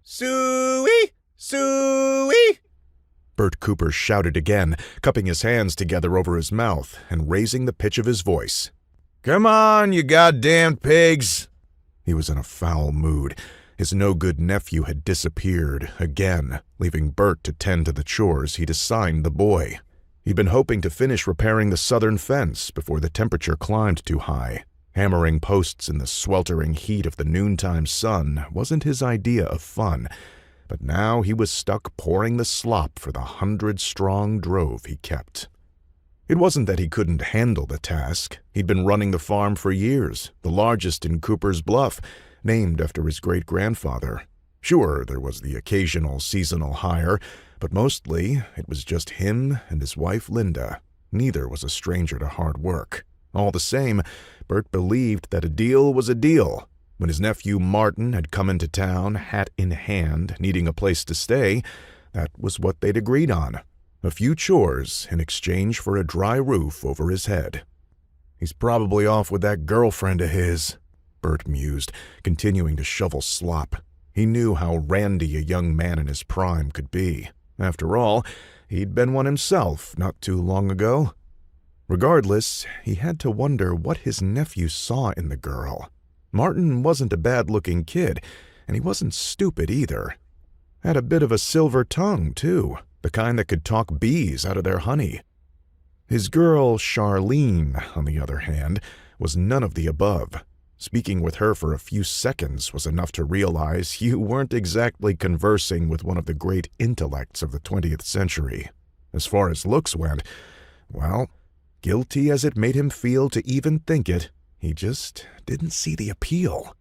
Suey! Suey! Bert Cooper shouted again, cupping his hands together over his mouth and raising the pitch of his voice. "Come on, you goddamn pigs!" He was in a foul mood. His no-good nephew had disappeared again, leaving Bert to tend to the chores he'd assigned the boy. He'd been hoping to finish repairing the southern fence before the temperature climbed too high. Hammering posts in the sweltering heat of the noontime sun wasn't his idea of fun, but now he was stuck pouring the slop for the 100-strong drove he kept. It wasn't that he couldn't handle the task. He'd been running the farm for years, the largest in Cooper's Bluff, named after his great-grandfather. Sure, there was the occasional seasonal hire, but mostly it was just him and his wife Linda. Neither was a stranger to hard work. All the same, Bert believed that a deal was a deal. When his nephew Martin had come into town, hat in hand, needing a place to stay, that was what they'd agreed on. A few chores in exchange for a dry roof over his head. "He's probably off with that girlfriend of his," Bert mused, continuing to shovel slop. He knew how randy a young man in his prime could be. After all, he'd been one himself not too long ago. Regardless, he had to wonder what his nephew saw in the girl. Martin wasn't a bad-looking kid, and he wasn't stupid either. Had a bit of a silver tongue, too, the kind that could talk bees out of their honey. His girl, Charlene, on the other hand, was none of the above. Speaking with her for a few seconds was enough to realize you weren't exactly conversing with one of the great intellects of the 20th century. As far as looks went, well, guilty as it made him feel to even think it, he just didn't see the appeal.